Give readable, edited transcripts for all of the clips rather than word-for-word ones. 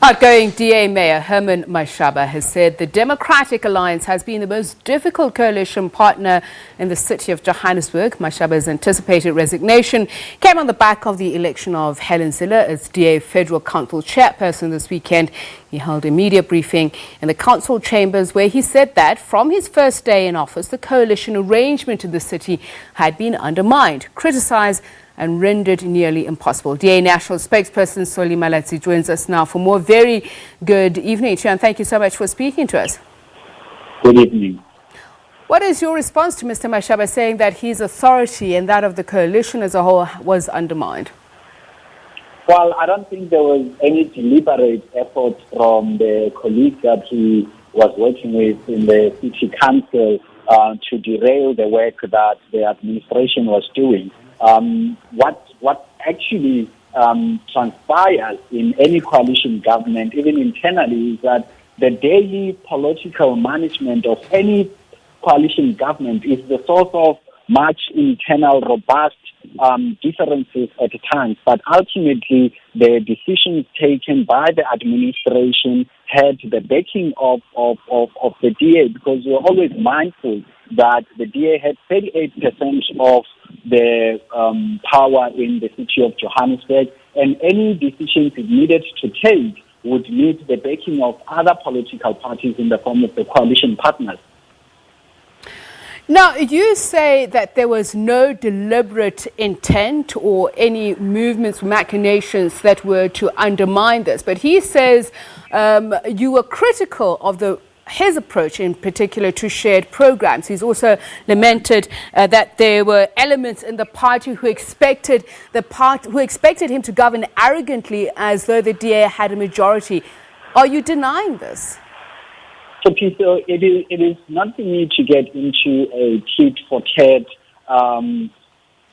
Outgoing DA Mayor Herman Mashaba has said the Democratic Alliance has been the most difficult coalition partner in the city of Johannesburg. Mashaba's anticipated resignation came on the back of the election of Helen Zille as DA Federal Council chairperson this weekend. He held a media briefing in the council chambers where he said that from his first day in office, the coalition arrangement in the city had been undermined, criticised and rendered nearly impossible. DA National Spokesperson Solly Malatsi joins us now for more. Very good evening to you, and thank you so much for speaking to us. Good evening. What is your response to Mr. Mashaba saying that his authority and that of the coalition as a whole was undermined? Well, I don't think there was any deliberate effort from the colleague that he was working with in the city council to derail the work that the administration was doing. What actually transpires in any coalition government, even internally, is that the daily political management of any coalition government is the source of much internal, robust differences at times. But ultimately, the decisions taken by the administration had the backing of the DA, because we're always mindful that the DA had 38% of the power in the city of Johannesburg, and any decisions it needed to take would need the backing of other political parties in the form of the coalition partners. Now, you say that there was no deliberate intent or any movements, machinations that were to undermine this, but he says you were critical of his approach in particular to shared programs. He's also lamented that there were elements in the party who expected him to govern arrogantly as though the DA had a majority. Are you denying this? So, Peter, it is not for me to get into a tit-for-tat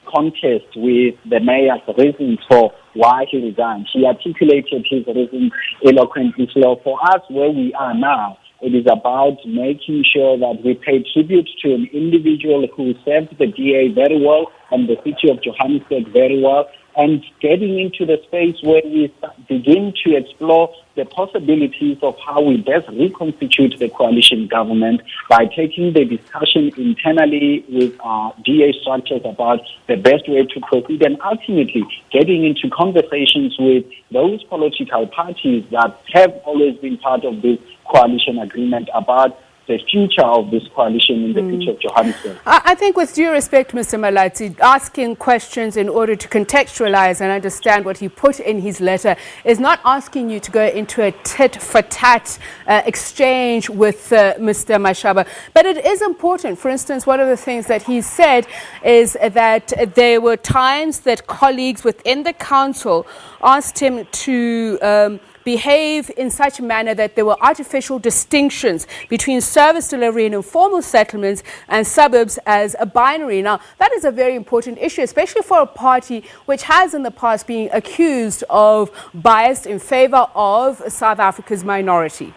contest with the mayor's reasons for why he resigned. He articulated his reasons eloquently. So for us, where we are now, it is about making sure that we pay tribute to an individual who served the DA very well and the city of Johannesburg very well, and getting into the space where we begin to explore the possibilities of how we best reconstitute the coalition government by taking the discussion internally with our DA structures about the best way to proceed, and ultimately getting into conversations with those political parties that have always been part of this coalition agreement about the future of this coalition in the city of Johannesburg. I think, with due respect, Mr. Malatsi, asking questions in order to contextualize and understand what he put in his letter is not asking you to go into a tit-for-tat exchange with Mr. Mashaba. But it is important. For instance, one of the things that he said is that there were times that colleagues within the council asked him to behave in such a manner that there were artificial distinctions between service delivery and informal settlements and suburbs as a binary. Now, that is a very important issue, especially for a party which has in the past been accused of bias in favor of South Africa's minority.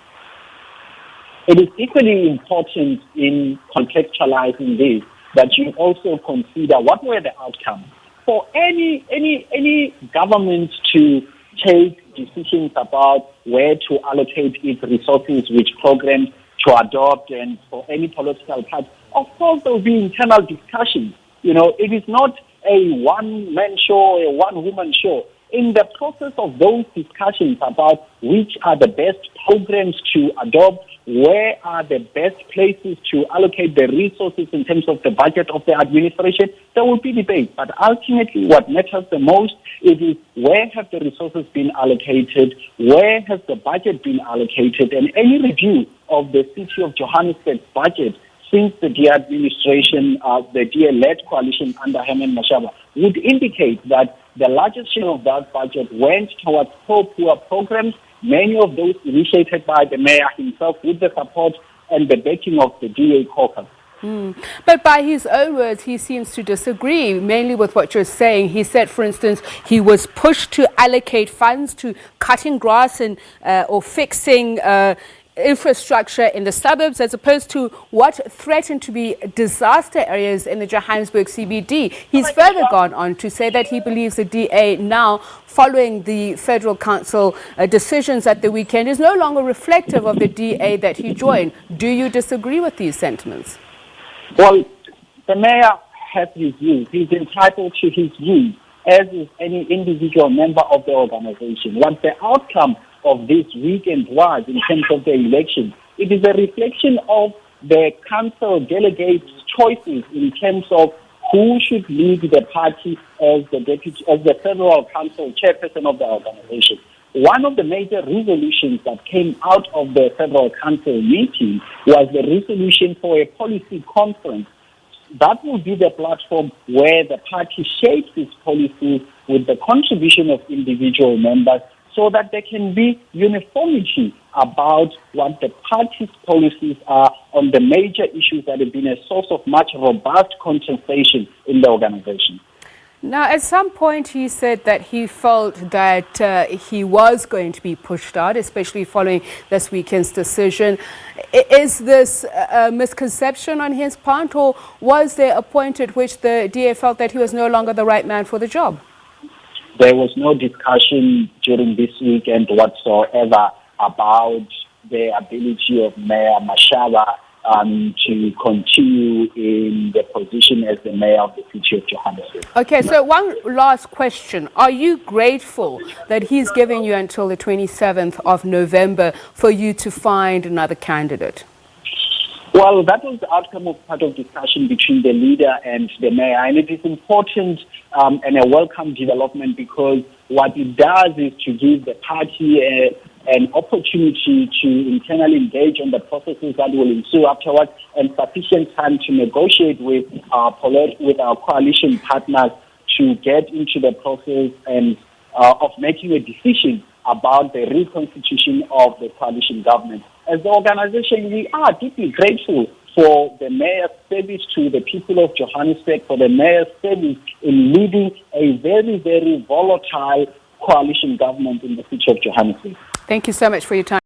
It is equally important in contextualizing this that you also consider what were the outcomes. For any government to take decisions about where to allocate its resources, which programs to adopt, and for any political party, of course there will be internal discussions. You know, it is not a one-man show or a one-woman show. In the process of those discussions about which are the best programs to adopt, where are the best places to allocate the resources in terms of the budget of the administration, there will be debate. But ultimately, what matters the most is where have the resources been allocated, where has the budget been allocated, and any review of the city of Johannesburg's budget since the DA administration, the DA-led coalition under Herman Mashaba, would indicate that the largest share of that budget went towards poor programs, many of those initiated by the mayor himself with the support and the backing of the DA caucus. But by his own words, he seems to disagree, mainly with what you're saying. He said, for instance, he was pushed to allocate funds to cutting grass and or fixing infrastructure in the suburbs as opposed to what threatened to be disaster areas in the Johannesburg CBD. He's further gone on to say that he believes the DA now, following the Federal Council decisions at the weekend, is no longer reflective of the DA that he joined. Do you disagree with these sentiments? Well, the mayor has his views. He's entitled to his views, as is any individual member of the organization. What the outcome of this weekend was in terms of the election, it is a reflection of the council delegates' choices in terms of who should lead the party as the federal council chairperson of the organization. One of the major resolutions that came out of the federal council meeting was the resolution for a policy conference. That will be the platform where the party shapes its policies with the contribution of individual members, so that there can be uniformity about what the party's policies are on the major issues that have been a source of much robust contestation in the organization. Now, at some point, he said that he felt that he was going to be pushed out, especially following this weekend's decision. Is this a misconception on his part, or was there a point at which the DA felt that he was no longer the right man for the job? There was no discussion during this weekend whatsoever about the ability of Mayor Mashaba to continue in the position as the mayor of the City of Johannesburg. Okay, so one last question. Are you grateful that he's giving you until the 27th of November for you to find another candidate? Well, that was the outcome of part of discussion between the leader and the mayor, and it is important and a welcome development, because what it does is to give the party an opportunity to internally engage on the processes that will ensue afterwards, and sufficient time to negotiate with our coalition partners to get into the process and of making a decision about the reconstitution of the coalition government. As the organization, we are deeply grateful for the mayor's service to the people of Johannesburg, for the mayor's service in leading a very, very volatile coalition government in the City of Johannesburg. Thank you so much for your time.